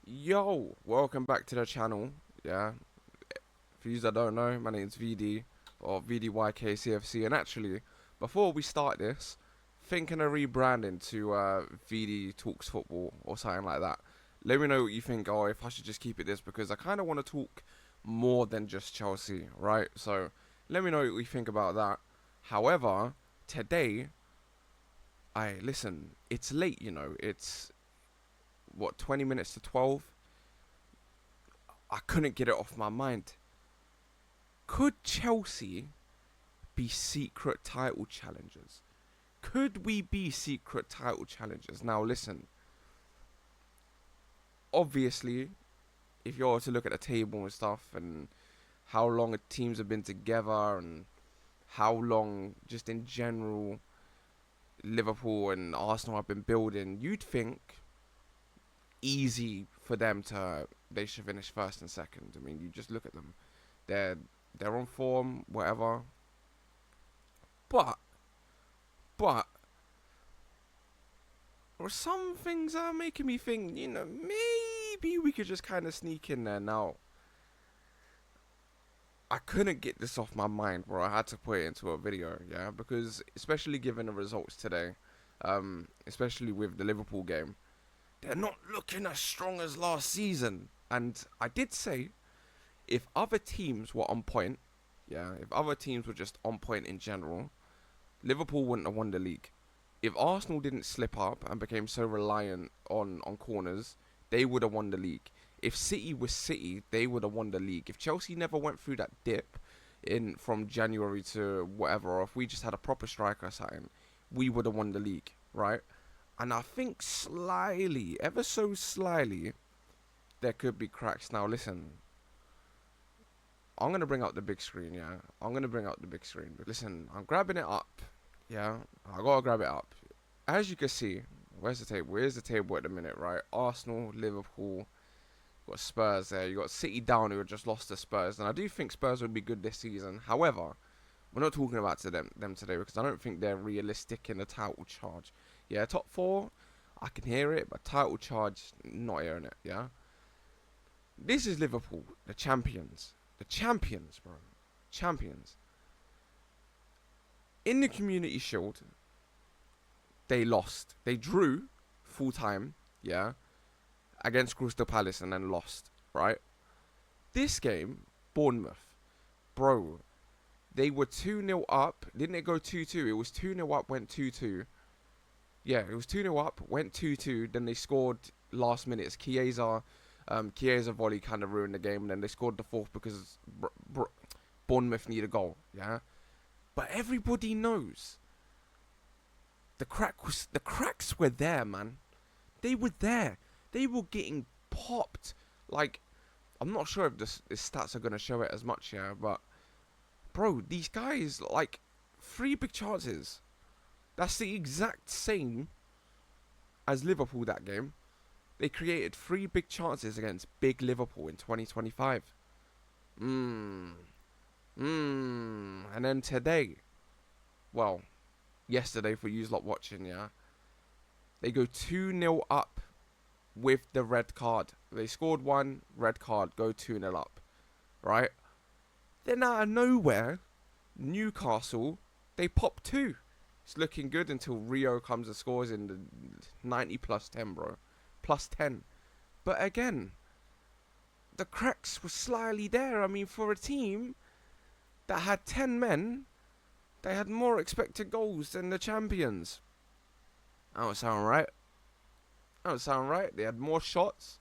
Yo, welcome back to the channel. Yeah, for you that don't know, my name's VD or VDYKCFC. And actually, before we start this, thinking of rebranding to VD Talks Football or something like that. Let me know what you think. Or if I should just keep it this because I kind of want to talk more than just Chelsea, right? So let me know what you think about that. However, today, I listen. It's late, you know. It's what 20 minutes to 12. I couldn't get it off my mind. Could Chelsea be secret title challengers? Could we be secret title challengers? Now, listen, obviously, if you're to look at the table and stuff and how long teams have been together and how long, just in general, Liverpool and Arsenal have been building, you'd think easy for them to they should finish first and second. I mean, you just look at them; they're they're on form, whatever. But but or some things are making me think, maybe we could just kind of sneak in there. Now, I couldn't get this off my mind, bro. I had to put it into a video, yeah, because especially given the results today, especially with the Liverpool game, they're not looking as strong as last season. And I did say if other teams were on point, yeah, if other teams were just on point in general, Liverpool wouldn't have won the league. If Arsenal didn't slip up and became so reliant on corners, they would have won the league. If City was City, they would have won the league. If Chelsea never went through that dip in from January to whatever, or if we just had a proper striker or something, we would have won the league, right? And I think slyly, ever so slyly, there could be cracks. Now listen, I'm gonna bring out the big screen, yeah. I'm gonna bring out the big screen. But listen, I'm grabbing it up. Yeah, I gotta grab it up. As you can see, where's the table? Where's the table at the minute, right? Arsenal, Liverpool, got Spurs there. You got City down who have just lost to Spurs, and I do think Spurs would be good this season. However, we're not talking about them today because I don't think they're realistic in the title charge. Yeah, top four, I can hear it, but title charge, not hearing it. Yeah, this is Liverpool, the champions, bro, champions. In the Community Shield, they lost. They drew full time, yeah, against Crystal Palace and then lost, right? This game, Bournemouth, bro, they were 2-0 up. Didn't it go 2-2? It was 2-0 up, went 2-2. Yeah, it was 2-0 up, went 2-2. Then they scored last minute. Chiesa volley kind of ruined the game. And then they scored the fourth because Bournemouth need a goal, yeah? But everybody knows the cracks were there, man. They were there. They were getting popped. Like, I'm not sure if the stats are gonna show it as much here, but bro, these guys like 3 big chances. That's the exact same as Liverpool that game. They created 3 big chances against big Liverpool in 2025. And then today, well, yesterday for you lot watching, yeah, they go 2-0 up with the red card. They scored one, red card, go 2-0 up, right? Then out of nowhere, Newcastle, they pop two. It's looking good until Rio comes and scores in the 90 plus 10, bro. Plus 10. But again, the cracks were slyly there. I mean, for a team that had 10 men, they had more expected goals than the champions. That don't sound right. That don't sound right. They had more shots,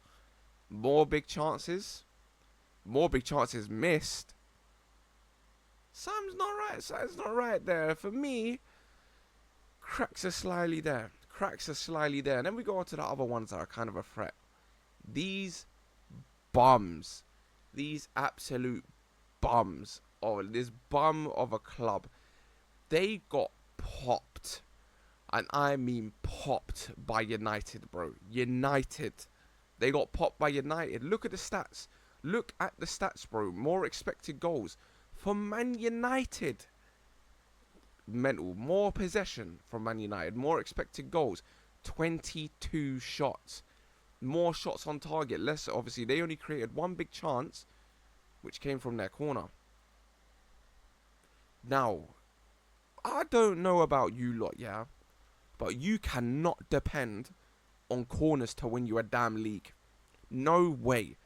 more big chances missed. Something's not right. Something's not right there. For me, cracks are slyly there. Cracks are slyly there. And then we go on to the other ones that are kind of a threat. These bums. These absolute bums. Oh, this bum of a club. They got popped. And I mean popped by United, bro. United. They got popped by United. Look at the stats. Look at the stats, bro. More expected goals for Man United. Mental. More possession from Man United. More expected goals. 22 shots. more shots on target, less. Obviously, they only created one big chance, which came from their corner. Now, I don't know about you lot, yeah, but you cannot depend on corners to win you a damn league. No way.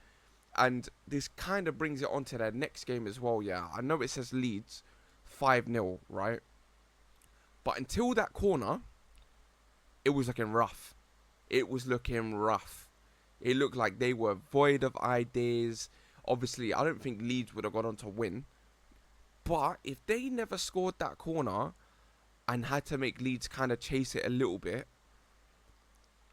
And this kind of brings it on to their next game as well, yeah. I know it says Leeds 5-0, right? But until that corner, it was looking rough. It was looking rough. It looked like they were void of ideas. Obviously, I don't think Leeds would have gone on to win. But if they never scored that corner and had to make Leeds kind of chase it a little bit,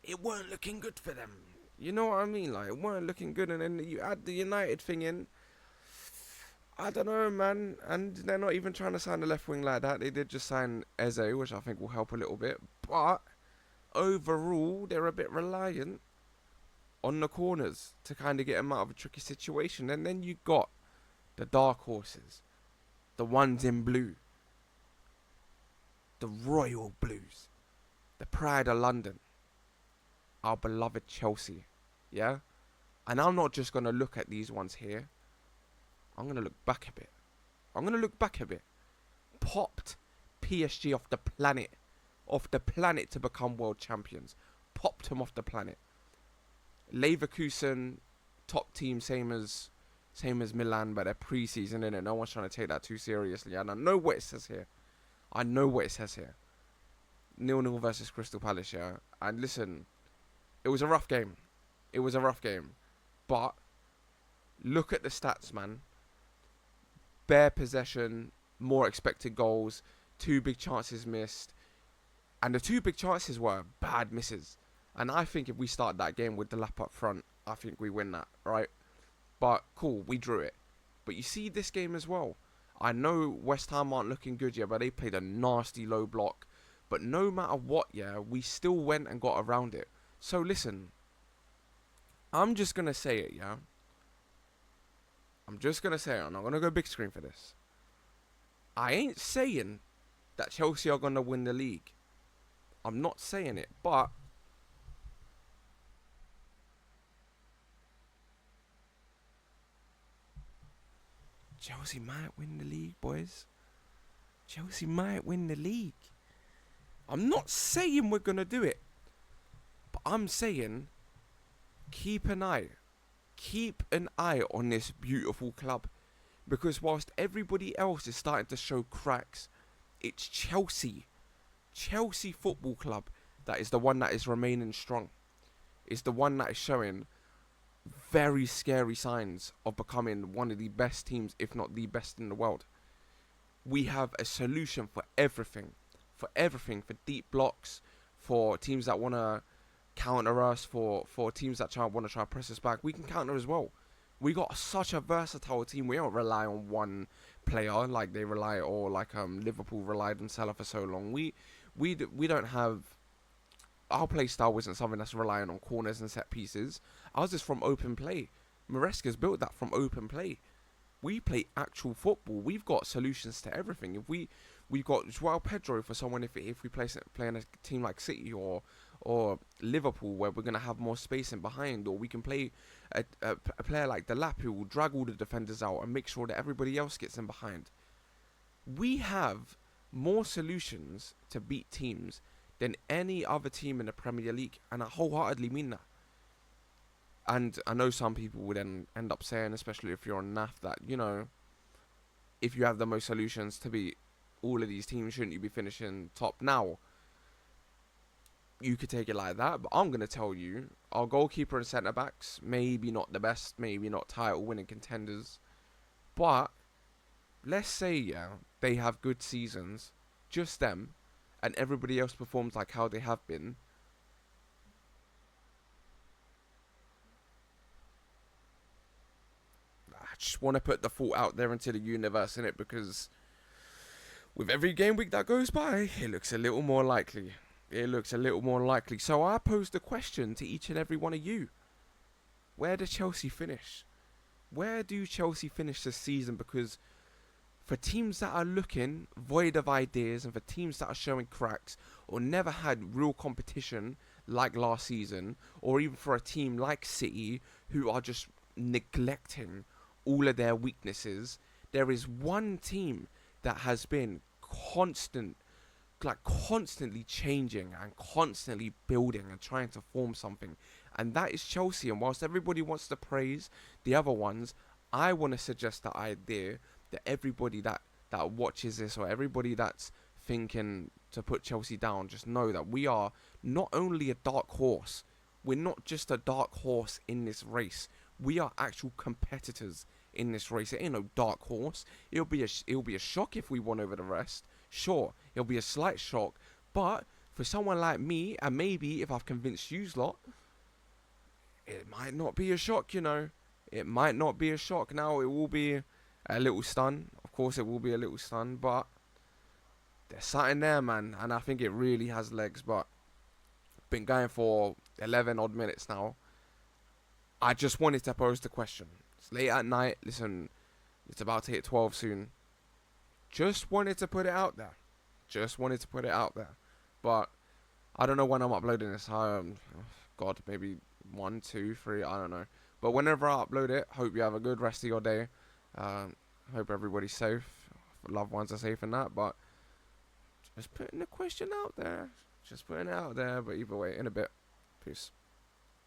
it weren't looking good for them. You know what I mean? Like, it weren't looking good. And then you add the United thing in. I don't know, man. And they're not even trying to sign a left wing like that. They did just sign Eze, which I think will help a little bit. But overall, they're a bit reliant on the corners to kind of get them out of a tricky situation. And then you got the dark horses, the ones in blue, the Royal Blues, the Pride of London, our beloved Chelsea, yeah? And I'm not just going to look at these ones here. I'm going to look back a bit. Popped PSG off the planet to become world champions. Popped them off the planet. Leverkusen, top team, same as Milan, but they're pre-season, innit? No one's trying to take that too seriously. And I know what it says here. 0-0 versus Crystal Palace, yeah? And listen, it was a rough game. But look at the stats, man. Bare possession, more expected goals, 2 big chances missed. And the 2 big chances were bad misses. And I think if we start that game with the lap up front, I think we win that, right? But cool, we drew it. But you see this game as well. I know West Ham aren't looking good yet, but they played a nasty low block. But no matter what, yeah, we still went and got around it. So listen, I'm just going to say it, yeah? I'm not going to go big screen for this. I ain't saying that Chelsea are going to win the league. I'm not saying it, but Chelsea might win the league, boys. Chelsea might win the league. I'm not saying we're going to do it, but I'm saying keep an eye on this beautiful club, because whilst everybody else is starting to show cracks, it's Chelsea Football Club that is the one that is remaining strong. It's the one that is showing very scary signs of becoming one of the best teams, if not the best in the world. We have a solution for everything, for deep blocks, for teams that want to counter us, for teams that want to try to press us back. We can counter as well. We got such a versatile team. We don't rely on one player like they rely, or like Liverpool relied on Salah for so long. We don't have, our play style isn't something that's relying on corners and set pieces. Ours is from open play. Maresca's built that from open play. We play actual football. We've got solutions to everything. We've got Joao Pedro for someone if we play in a team like City or Liverpool, where we're going to have more space in behind, or we can play a player like Delap who will drag all the defenders out and make sure that everybody else gets in behind. We have more solutions to beat teams than any other team in the Premier League, and I wholeheartedly mean that. And I know some people would then end up saying, especially if you're on NAF, that, you know, if you have the most solutions to beat all of these teams, shouldn't you be finishing top now? You could take it like that, but I'm going to tell you, our goalkeeper and centre-backs, maybe not the best, maybe not title-winning contenders, but let's say, yeah, they have good seasons, just them, and everybody else performs like how they have been. I just want to put the thought out there into the universe, innit, because with every game week that goes by, it looks a little more likely. So I posed a question to each and every one of you. Where does Chelsea finish? Where do Chelsea finish this season? Because for teams that are looking void of ideas, and for teams that are showing cracks or never had real competition like last season, or even for a team like City who are just neglecting all of their weaknesses, there is one team that has been constantly changing and constantly building and trying to form something, and that is Chelsea. And whilst everybody wants to praise the other ones, I want to suggest the idea that everybody that watches this, or everybody that's thinking to put Chelsea down, just know that we are not only a dark horse, we're not just a dark horse in this race. We are actual competitors in this race. It ain't no dark horse. It'll be a shock if we won over the rest. Sure, it'll be a slight shock, but for someone like me, and maybe if I've convinced you lot, it might not be a shock. It might not be a shock. Now it will be a little stun. Of course, it will be a little stun, but there's something there, man, and I think it really has legs. But been going for 11 odd minutes now. I just wanted to pose the question. It's late at night. Listen, it's about to hit 12 soon. Just wanted to put it out there. Just wanted to put it out there. But I don't know when I'm uploading this. God, maybe 1, 2, 3. I don't know. But whenever I upload it, hope you have a good rest of your day. Hope everybody's safe. Loved ones are safe and that. But just putting the question out there. Just putting it out there. But either way, in a bit. Peace.